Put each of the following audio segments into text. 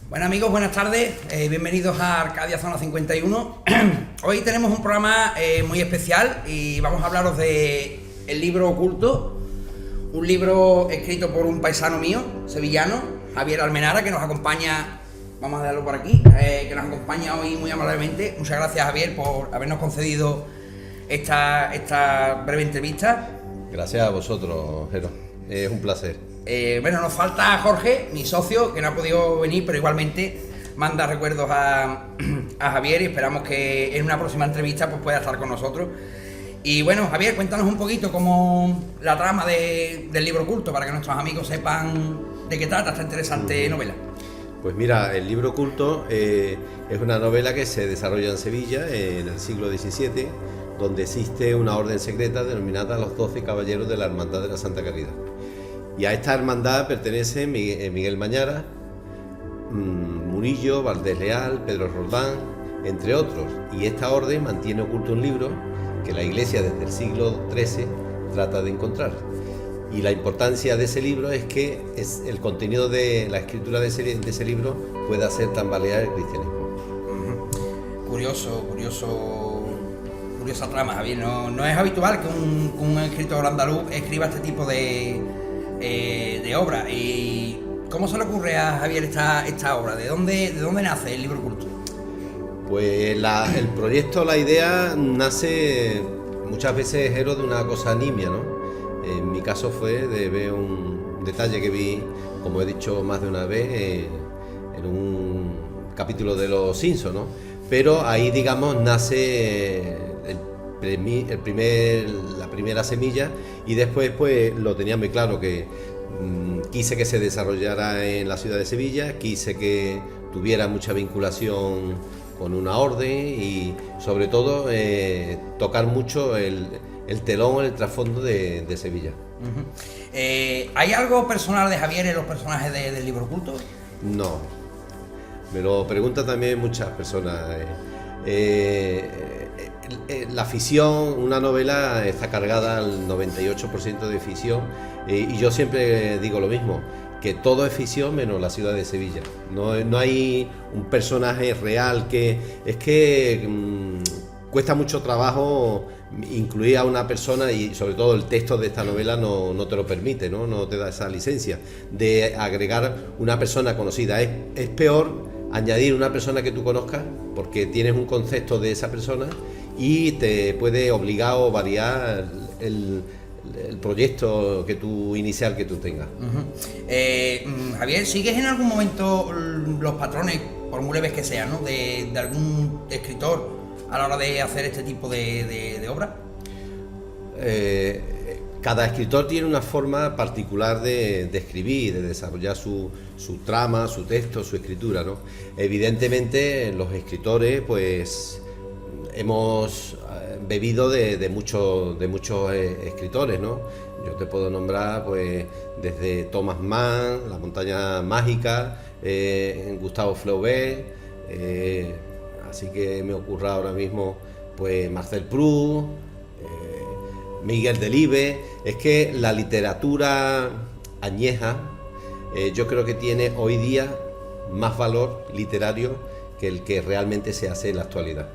Bueno amigos, buenas tardes, bienvenidos a Arcadia Zona 51. Hoy tenemos un programa muy especial y vamos a hablaros de El libro oculto, un libro escrito por un paisano mío, sevillano, Javier Almenara, que nos acompaña, vamos a darlo por aquí, que nos acompaña hoy muy amablemente. Muchas gracias, Javier, por habernos concedido esta breve entrevista. Gracias a vosotros, Jero, es un placer. Bueno, nos falta Jorge, mi socio, que no ha podido venir, pero igualmente manda recuerdos a Javier y esperamos que en una próxima entrevista pues pueda estar con nosotros. Y bueno, Javier, cuéntanos un poquito cómo la trama del libro oculto, para que nuestros amigos sepan de qué trata esta interesante novela. Pues mira, El libro oculto es una novela que se desarrolla en Sevilla en el siglo XVII, donde existe una orden secreta denominada los 12 Caballeros de la Hermandad de la Santa Caridad. Y a esta hermandad pertenecen Miguel Mañara, Murillo, Valdés Leal, Pedro Roldán, entre otros. Y esta orden mantiene oculto un libro que la Iglesia desde el siglo XIII trata de encontrar. Y la importancia de ese libro es que el contenido de la escritura de ese libro pueda hacer tambalear el cristianismo. Curiosa trama, Javier. No es habitual que un escritor andaluz escriba este tipo de obra. ¿Y cómo se le ocurre a Javier esta obra? ¿De dónde nace El libro oculto? Pues el proyecto, la idea nace muchas veces, Jero, de una cosa nimia, ¿no? En mi caso fue de ver un detalle que vi, como he dicho más de una vez, en un capítulo de Los Simpsons, ¿no? Pero ahí, digamos, nace la primera semilla, y después pues lo tenía muy claro que quise que se desarrollara en la ciudad de Sevilla, quise que tuviera mucha vinculación con una orden y sobre todo tocar mucho el telón, el trasfondo de Sevilla. ¿Hay algo personal de Javier en los personajes del libro oculto? No, me lo preguntan también muchas personas. La ficción, una novela está cargada al 98% de ficción, y yo siempre digo lo mismo, que todo es ficción menos la ciudad de Sevilla. No hay un personaje real cuesta mucho trabajo incluir a una persona, y sobre todo el texto de esta novela no te lo permite, no te da esa licencia de agregar una persona conocida. Es peor añadir una persona que tú conozcas, porque tienes un concepto de esa persona y te puede obligar o variar el proyecto inicial que tú tengas. Javier, ¿sigues en algún momento los patrones, por muy leves que sean, ¿no? de algún escritor a la hora de hacer este tipo de obra? Cada escritor tiene una forma particular de escribir, de desarrollar su trama, su texto, su escritura, ¿no? Evidentemente, los escritores, pues, hemos bebido de muchos escritores, ¿no? Yo te puedo nombrar, pues, desde Thomas Mann, La montaña mágica, Gustave Flaubert, así que me ocurre ahora mismo, pues, Marcel Proust, Miguel Delibes. Es que la literatura añeja, yo creo que tiene hoy día más valor literario que el que realmente se hace en la actualidad.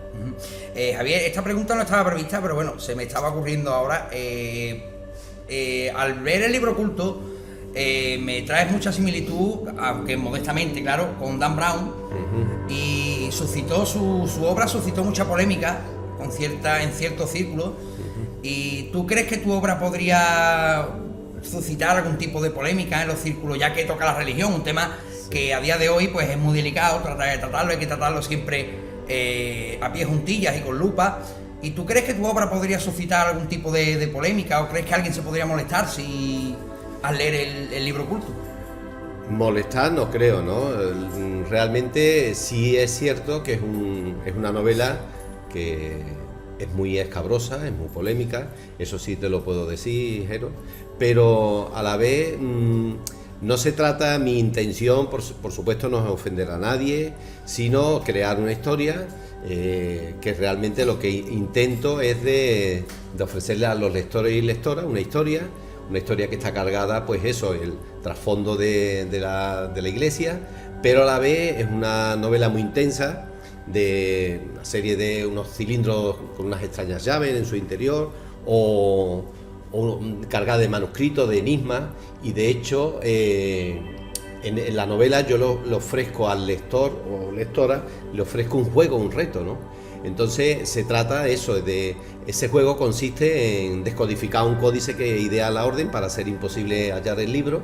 Javier, esta pregunta no estaba prevista, pero bueno, se me estaba ocurriendo ahora. Al ver El libro oculto, me traes mucha similitud, aunque modestamente, claro, con Dan Brown. Y suscitó su obra suscitó mucha polémica en ciertos círculos. ¿Y tú crees que tu obra podría suscitar algún tipo de polémica en los círculos, ya que toca la religión, un tema que a día de hoy pues es muy delicado hay que tratarlo siempre a pie juntillas y con lupa? ¿Y tú crees que tu obra podría suscitar algún tipo de polémica, o crees que alguien se podría molestar al leer el libro oculto? Molestar no creo, ¿no? Realmente sí es cierto que es una novela que es muy escabrosa, es muy polémica, eso sí te lo puedo decir, Jero, pero a la vez no se trata, mi intención, por supuesto, no es ofender a nadie, sino crear una historia que realmente lo que intento es de ofrecerle a los lectores y lectoras una historia que está cargada, pues eso, el trasfondo de la Iglesia, pero a la vez es una novela muy intensa, de una serie de unos cilindros con unas extrañas llaves en su interior, o cargada de manuscritos, de enigmas, y de hecho en la novela yo le ofrezco al lector o lectora, le ofrezco un juego, un reto, ¿no? Entonces se trata de eso, ese juego consiste en descodificar un códice que idea la orden para hacer imposible hallar el libro,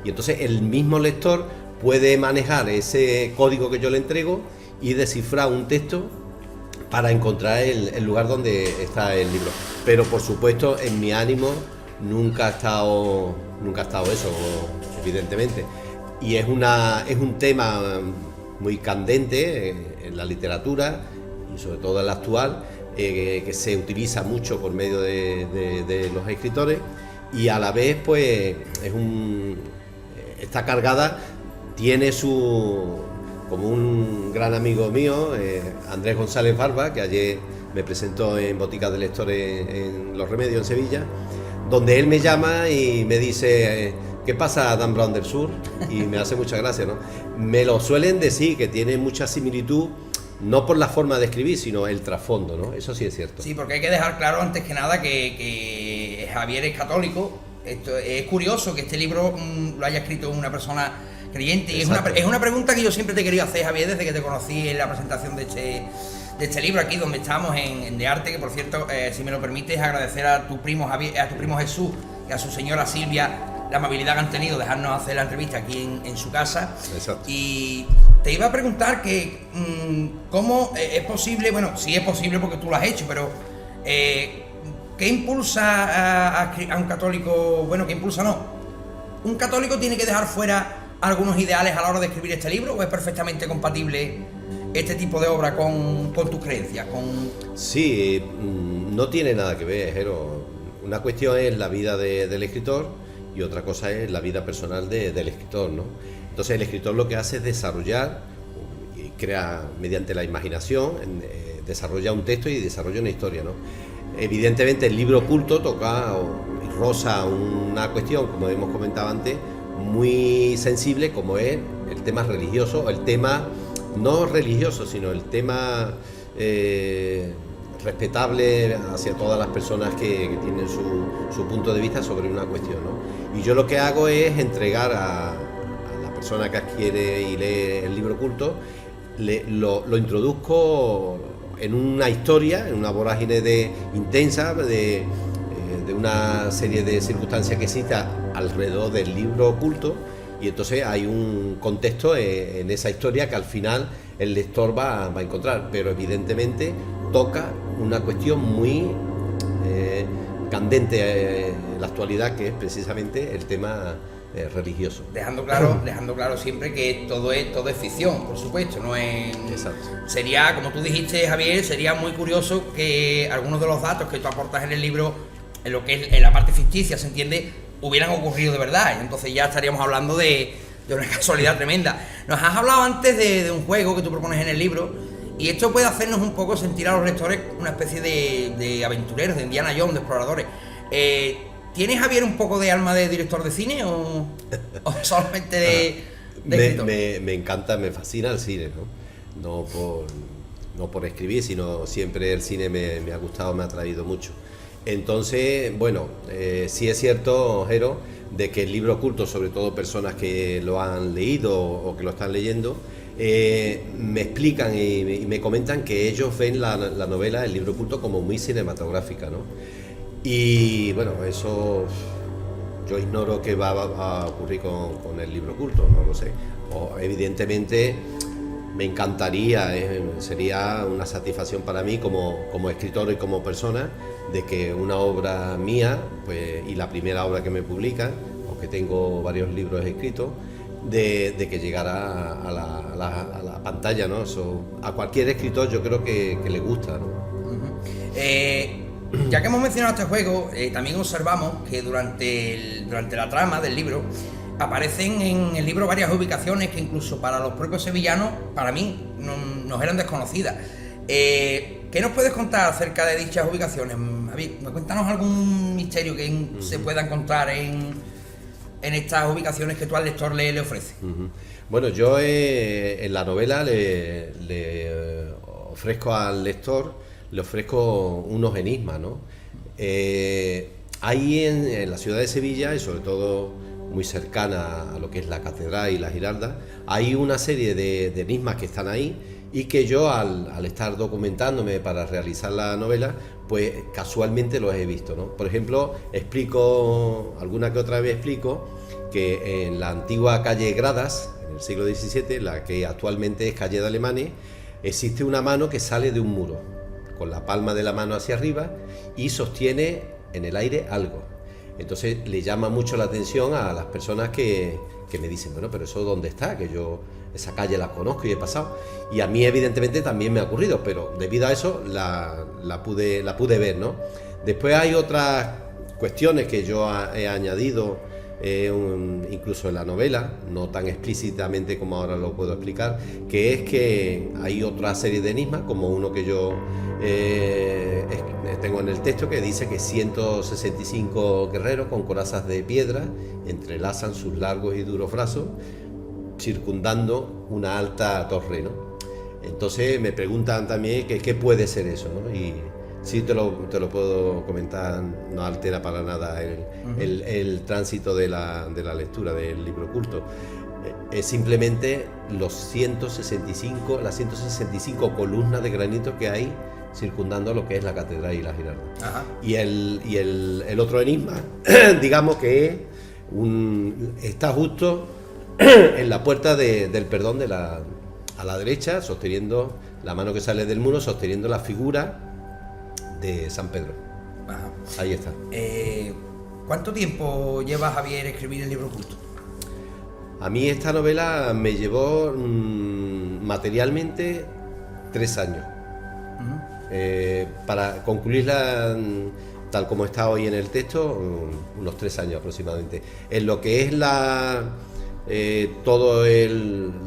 y entonces el mismo lector puede manejar ese código que yo le entrego y descifrar un texto para encontrar el lugar donde está el libro. Pero por supuesto en mi ánimo nunca ha estado eso, evidentemente. Y es un tema muy candente en la literatura y sobre todo en la actual, que se utiliza mucho por medio de los escritores, y a la vez pues está cargada, tiene como un gran amigo mío, Andrés González Barba, que ayer me presentó en Boticas de Lectores en Los Remedios, en Sevilla, donde él me llama y me dice: ¿qué pasa, Dan Brown del Sur? Y me hace mucha gracia, ¿no? Me lo suelen decir, que tiene mucha similitud, no por la forma de escribir, sino el trasfondo, ¿no? Eso sí es cierto. Sí, porque hay que dejar claro antes que nada que Javier es católico. Esto es curioso que este libro lo haya escrito una persona creyente, y es una pregunta que yo siempre te he querido hacer, Javier, desde que te conocí en la presentación de este libro, aquí donde estamos en De Arte, que por cierto, si me lo permites, agradecer a tu primo Javier, a tu primo Jesús y a su señora Silvia la amabilidad que han tenido de dejarnos hacer la entrevista aquí en su casa. Exacto. Y te iba a preguntar que cómo es posible, bueno, sí es posible porque tú lo has hecho, pero ¿qué impulsa a un católico? Bueno, ¿qué impulsa no? ¿Un católico tiene que dejar fuera algunos ideales a la hora de escribir este libro, o es perfectamente compatible este tipo de obra con tus creencias? Sí, no tiene nada que ver, Jero. Una cuestión es la vida del escritor y otra cosa es la vida personal del escritor, ¿no? Entonces el escritor lo que hace es desarrollar y crea mediante la imaginación, desarrolla un texto y desarrolla una historia, ¿no? Evidentemente el libro culto toca y roza una cuestión, como hemos comentado antes, muy sensible, como es el tema religioso, o el tema no religioso, sino el tema respetable hacia todas las personas que tienen su punto de vista sobre una cuestión, ¿no? Y yo lo que hago es entregar a la persona que adquiere y lee el libro culto, lo introduzco en una historia, en una vorágine intensa de una serie de circunstancias que exista alrededor del libro oculto, y entonces hay un contexto en esa historia que al final el lector va a encontrar, pero evidentemente toca una cuestión muy candente en la actualidad, que es precisamente el tema religioso. Dejando claro siempre que todo es ficción, por supuesto, no es... Exacto. Sería, como tú dijiste, Javier, sería muy curioso que algunos de los datos que tú aportas en el libro, en lo que es en la parte ficticia, se entiende, hubieran ocurrido de verdad, y entonces ya estaríamos hablando de una casualidad tremenda. Nos has hablado antes de un juego que tú propones en el libro, y esto puede hacernos un poco sentir a los lectores una especie de aventureros, de Indiana Jones, de exploradores. ¿Tienes, Javier, un poco de alma de director de cine o solamente de escritor? Me encanta, me fascina el cine, ¿no? No por escribir, sino siempre el cine me ha gustado, me ha atraído mucho. Entonces, bueno, sí es cierto, Jero, de que el libro oculto, sobre todo personas que lo han leído o que lo están leyendo, me explican y me comentan que ellos ven la novela, el libro oculto, como muy cinematográfica, ¿no? Y bueno, eso yo ignoro qué va a ocurrir con el libro oculto, no lo sé. Evidentemente me encantaría, sería una satisfacción para mí como escritor y como persona, de que una obra mía, pues, y la primera obra que me publican, aunque tengo varios libros escritos, de que llegara a la pantalla, ¿no? Eso, a cualquier escritor yo creo que le gusta, ¿no? Ya que hemos mencionado este juego, también observamos que durante la trama del libro aparecen en el libro varias ubicaciones que incluso para los propios sevillanos, para mí, nos eran desconocidas. ¿Qué nos puedes contar acerca de dichas ubicaciones, Javier? Cuéntanos algún misterio que se pueda encontrar en estas ubicaciones que tú al lector le ofreces. Bueno, yo en la novela le ofrezco al lector, le ofrezco unos enigmas, ¿no? Hay en la ciudad de Sevilla, y sobre todo muy cercana a lo que es la catedral y la Giralda, hay una serie de enigmas que están ahí y que yo al estar documentándome para realizar la novela, pues casualmente los he visto, ¿no? Por ejemplo, alguna que otra vez explico que en la antigua calle Gradas, en el siglo XVII, la que actualmente es calle de Alemanes, existe una mano que sale de un muro, con la palma de la mano hacia arriba y sostiene en el aire algo. Entonces le llama mucho la atención a las personas que me dicen, bueno, pero eso ¿dónde está? Que yo esa calle la conozco y he pasado. Y a mí evidentemente también me ha ocurrido, pero debido a eso la pude ver, ¿no? Después hay otras cuestiones que yo he añadido incluso en la novela, no tan explícitamente como ahora lo puedo explicar, que es que hay otra serie de enigmas, como uno que yo tengo en el texto, que dice que 165 guerreros con corazas de piedra entrelazan sus largos y duros brazos circundando una alta torre, ¿no? Entonces me preguntan también qué puede ser eso, ¿no? Y sí, te lo puedo comentar, no altera para nada el tránsito de la lectura del libro oculto. Es simplemente las 165 columnas de granito que hay circundando lo que es la catedral y la Giralda. Ajá. Y el otro enigma, digamos que está justo en la puerta del perdón a la derecha, sosteniendo la mano que sale del muro, sosteniendo la figura de San Pedro. Ajá. Ahí está. ¿Cuánto tiempo lleva Javier escribir el libro oculto? A mí esta novela me llevó materialmente 3 años. Para concluirla tal como está hoy en el texto, unos 3 años aproximadamente. En lo que es la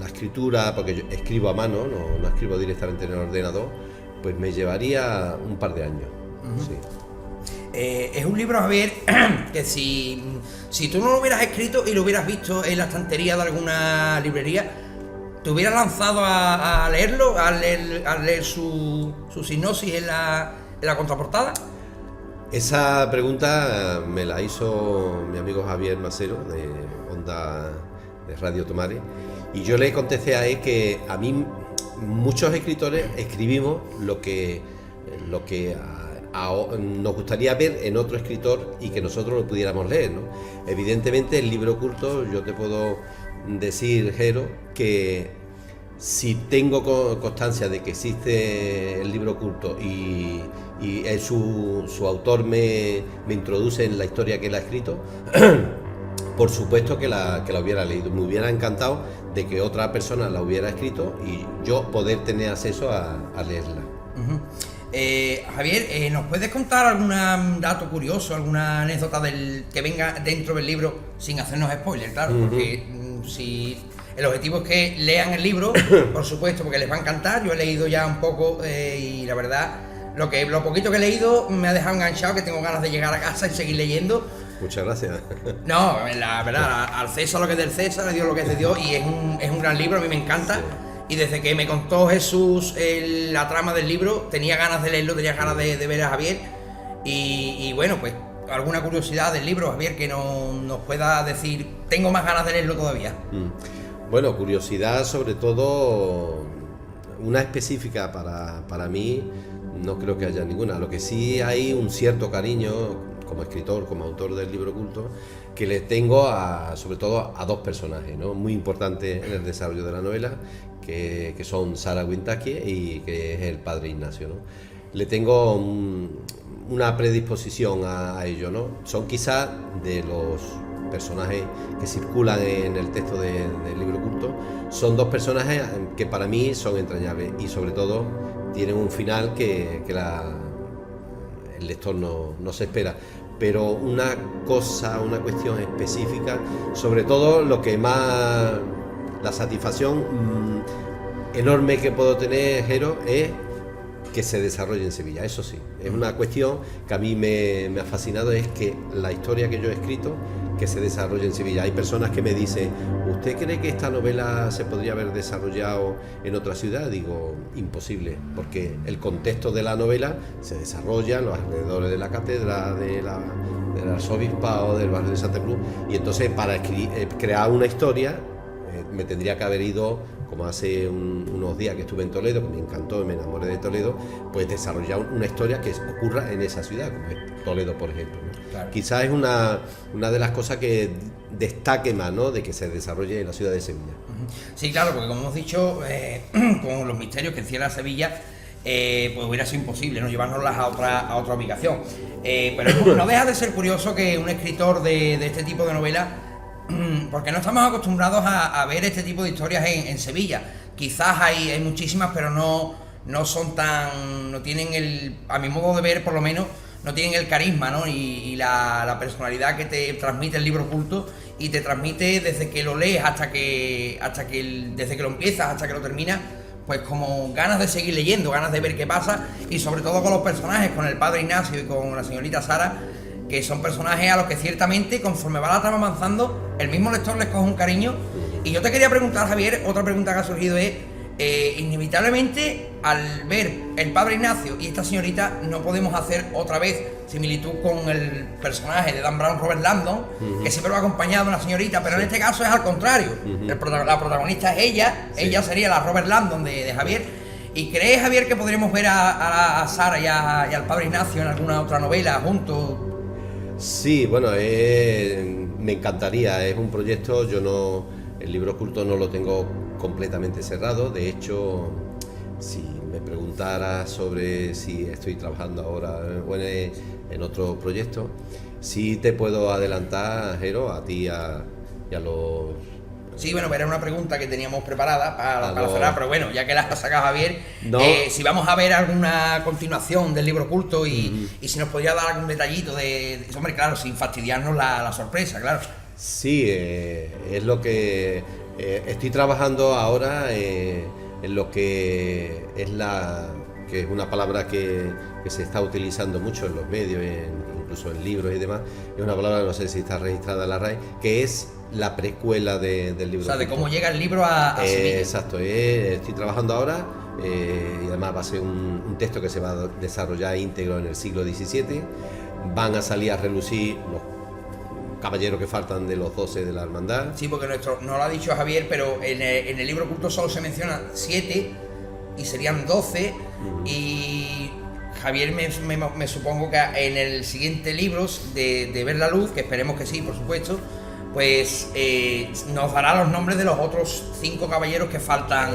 escritura, porque yo escribo a mano, no escribo directamente en el ordenador, pues me llevaría un par de años. Sí. Es un libro, Javier, que si tú no lo hubieras escrito y lo hubieras visto en la estantería de alguna librería, ¿te hubieras lanzado a leerlo, a leer su sinopsis en la contraportada? Esa pregunta me la hizo mi amigo Javier Macero, de Onda de Radio Tomares, y yo le contesté a él que a mí muchos escritores escribimos lo que nos gustaría ver en otro escritor y que nosotros lo pudiéramos leer, ¿no? Evidentemente el libro oculto, yo te puedo decir, Jero, que si tengo constancia de que existe el libro oculto y su autor me introduce en la historia que él ha escrito, por supuesto que la hubiera leído. Me hubiera encantado de que otra persona la hubiera escrito y yo poder tener acceso a leerla. Uh-huh. Javier, ¿nos puedes contar algún dato curioso, alguna anécdota que venga dentro del libro sin hacernos spoiler, claro? Uh-huh. Porque si el objetivo es que lean el libro, por supuesto, porque les va a encantar. Yo he leído ya un poco y la verdad, lo poquito que he leído me ha dejado enganchado, que tengo ganas de llegar a casa y seguir leyendo. Muchas gracias. No, la verdad, al César lo que es del César, a Dios lo que es de Dios, y es un gran libro, a mí me encanta. Sí. Y desde que me contó Jesús la trama del libro, tenía ganas de leerlo, tenía ganas de ver a Javier. Y bueno, pues alguna curiosidad del libro, Javier, que nos pueda decir, tengo más ganas de leerlo todavía. Bueno, curiosidad sobre todo, una específica para mí, no creo que haya ninguna. Lo que sí hay un cierto cariño como escritor, como autor del libro oculto, que le tengo sobre todo a 2 personajes, ¿no? Muy importantes en el desarrollo de la novela, que son Sara Wintake y que es el padre Ignacio, ¿no? Le tengo una predisposición a ello, ¿no? Son quizás de los personajes que circulan en el texto del libro oculto, son 2 personajes que para mí son entrañables y sobre todo tienen un final que el lector no se espera. Pero una cuestión específica, sobre todo lo que más, la satisfacción enorme que puedo tener, Jero, es que se desarrolle en Sevilla. Eso sí, es una cuestión que a mí me ha fascinado, es que la historia que yo he escrito que se desarrolle en Sevilla. Hay personas que me dicen, ¿usted cree que esta novela se podría haber desarrollado en otra ciudad? Digo, imposible, porque el contexto de la novela se desarrolla en los alrededores de la catedral, del arzobispado, del barrio de Santa Cruz, y entonces para crear una historia me tendría que haber ido, como hace unos días que estuve en Toledo, que me encantó y me enamoré de Toledo, pues desarrollar una historia que ocurra en esa ciudad, como es Toledo, por ejemplo, ¿no? Claro. Quizás es una de las cosas que destaque más, ¿no?, de que se desarrolle en la ciudad de Sevilla. Sí, claro, porque como hemos dicho, con los misterios que encierra Sevilla, pues hubiera sido imposible no llevárnoslas a otra ubicación. Pero no deja de ser curioso que un escritor de este tipo de novelas, porque no estamos acostumbrados a ver este tipo de historias en Sevilla. Quizás hay muchísimas, pero no son tan, no tienen a mi modo de ver por lo menos, no tienen el carisma, ¿no?, y la personalidad que te transmite el libro oculto, y te transmite desde que lo lees desde que lo empiezas hasta que lo terminas, pues como ganas de seguir leyendo, ganas de ver qué pasa, y sobre todo con los personajes, con el padre Ignacio y con la señorita Sara, que son personajes a los que ciertamente, conforme va la trama avanzando, el mismo lector les coge un cariño. Y yo te quería preguntar, Javier, otra pregunta que ha surgido es, inevitablemente, al ver el padre Ignacio y esta señorita, no podemos hacer otra vez similitud con el personaje de Dan Brown, Robert Landon, que siempre va acompañado de una señorita, pero en este caso es al contrario. La protagonista es ella, ella sería la Robert Landon de Javier. ¿Y crees, Javier, que podríamos ver a Sara y al padre Ignacio en alguna otra novela juntos? Sí, bueno, me encantaría, es un proyecto, el libro oculto no lo tengo completamente cerrado. De hecho, si me preguntaras sobre si estoy trabajando ahora en otro proyecto, sí te puedo adelantar, Jero, a ti y a los... Sí, bueno, era una pregunta que teníamos preparada para cerrar, pero bueno, ya que la has sacado, Javier, no. Si vamos a ver alguna continuación del libro oculto y si nos podría dar algún detallito hombre, claro, sin fastidiarnos la sorpresa, claro. Sí, es lo que estoy trabajando ahora en lo que es que es una palabra que se está utilizando mucho en los medios, incluso en libros y demás. Es una palabra, no sé si está registrada en la RAE, que es la precuela del libro. O sea, de cómo llega el libro a Sevilla. Exacto, estoy trabajando ahora y además va a ser un texto que se va a desarrollar íntegro en el siglo XVII. Van a salir a relucir los caballeros que faltan de los 12 de la hermandad. Sí, porque no lo ha dicho Javier, pero en el libro oculto solo se menciona 7 y serían 12. Y Javier me supongo que en el siguiente libro de Ver la Luz, que esperemos que sí, por supuesto, pues nos dará los nombres de los otros 5 caballeros que faltan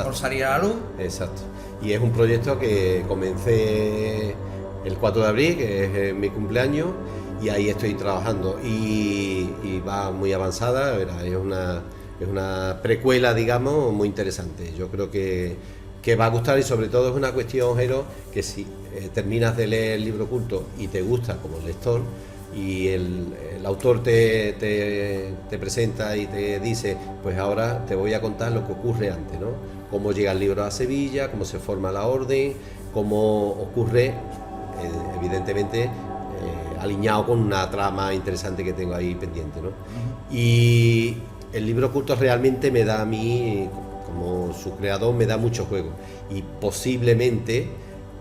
por salir a la luz. Exacto. Y es un proyecto que comencé el 4 de abril, que es mi cumpleaños, y ahí estoy trabajando y va muy avanzada. Es una precuela, digamos, muy interesante. Yo creo que va a gustar, y sobre todo es una cuestión, Jero, que si terminas de leer el libro oculto y te gusta como lector, y el autor te presenta y te dice, pues ahora te voy a contar lo que ocurre antes, ¿no? Cómo llega el libro a Sevilla, cómo se forma la orden, cómo ocurre, evidentemente, alineado con una trama interesante que tengo ahí pendiente, ¿no? Y el libro oculto realmente me da a mí, como su creador, me da mucho juego, y posiblemente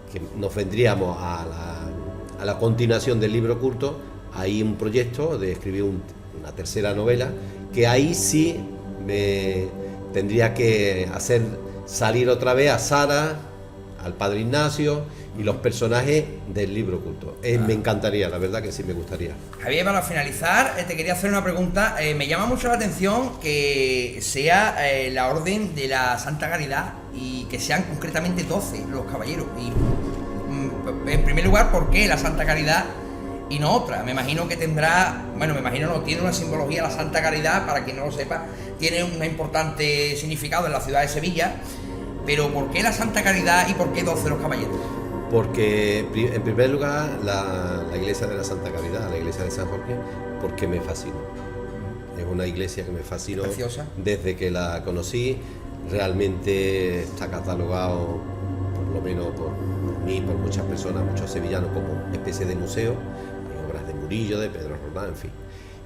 que nos vendríamos a la continuación del libro oculto. Hay un proyecto de escribir una tercera novela, que ahí sí me tendría que hacer salir otra vez a Sara, al padre Ignacio y los personajes del libro oculto. Me encantaría, la verdad que sí me gustaría. Javier, para finalizar, te quería hacer una pregunta. Me llama mucho la atención que sea la Orden de la Santa Caridad y que sean concretamente 12 los caballeros. Y en primer lugar, ¿por qué la Santa Caridad y no otra? Me imagino que tendrá, tiene una simbología. La Santa Caridad, para quien no lo sepa, tiene un importante significado en la ciudad de Sevilla. Pero ¿por qué la Santa Caridad y por qué 12 los caballeros? Porque, en primer lugar, la iglesia de la Santa Caridad, la iglesia de San Jorge, porque me fascinó. Es una iglesia que me fascinó desde que la conocí. Realmente está catalogado, por lo menos por mí, por muchas personas, muchos sevillanos, como especie de museo. Hay obras de Murillo, de Pedro Roldán, en fin.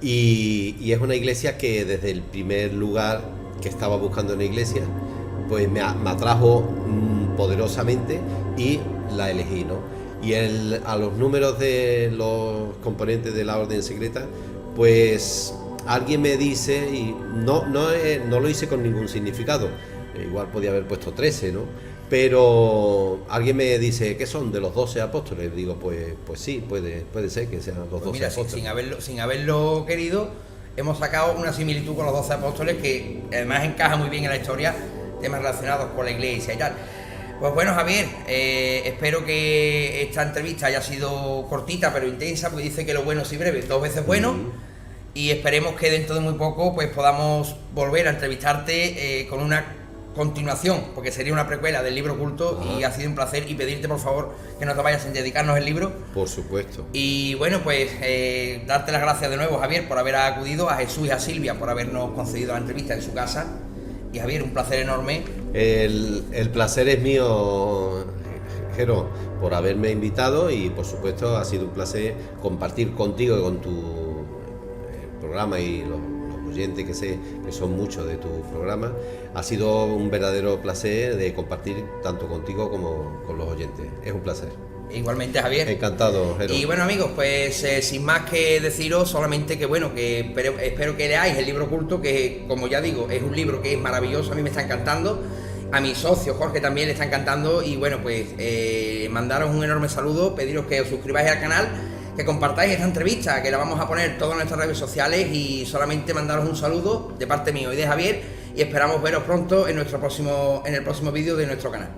y es una iglesia que desde el primer lugar que estaba buscando en la iglesia, pues me atrajo poderosamente y la elegí, ¿no? Y a los números de los componentes de la orden secreta, pues alguien me dice, y no lo hice con ningún significado, igual podía haber puesto 13, ¿no? Pero alguien me dice, ¿qué son? ¿De los 12 apóstoles? Digo, pues sí, puede ser que sean los 12 mira, apóstoles. sin haberlo querido, hemos sacado una similitud con los 12 apóstoles que además encaja muy bien en la historia, temas relacionados con la iglesia y tal. Pues bueno, Javier, espero que esta entrevista haya sido cortita pero intensa, porque dice que lo bueno sí breve, 2 veces bueno, y esperemos que dentro de muy poco pues podamos volver a entrevistarte con una continuación, porque sería una precuela del libro oculto. Y ha sido un placer, y pedirte por favor que no te vayas sin dedicarnos el libro. Por supuesto. Y bueno, pues darte las gracias de nuevo, Javier, por haber acudido, a Jesús y a Silvia por habernos concedido la entrevista en su casa. Y Javier, un placer enorme. El placer es mío, Jero, por haberme invitado, y por supuesto ha sido un placer compartir contigo y con tu programa y los oyentes, que sé que son muchos de tu programa. Ha sido un verdadero placer de compartir tanto contigo como con los oyentes. Es un placer. Igualmente, Javier. Encantado, Jero. Y bueno, amigos, pues sin más que deciros, solamente que bueno, espero que leáis el libro oculto, que como ya digo, es un libro que es maravilloso, a mí me está encantando, a mi socio Jorge también le está encantando. Y bueno, pues mandaros un enorme saludo, pediros que os suscribáis al canal, que compartáis esta entrevista, que la vamos a poner todas en nuestras redes sociales, y solamente mandaros un saludo de parte mío y de Javier, y esperamos veros pronto en el próximo vídeo de nuestro canal.